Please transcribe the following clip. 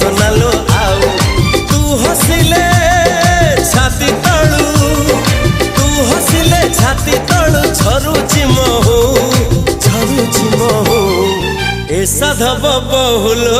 सोनालो आउ तू हसिले छाती तळू तू हसिले छाती तळू झरुची महू ए साधव बहुलो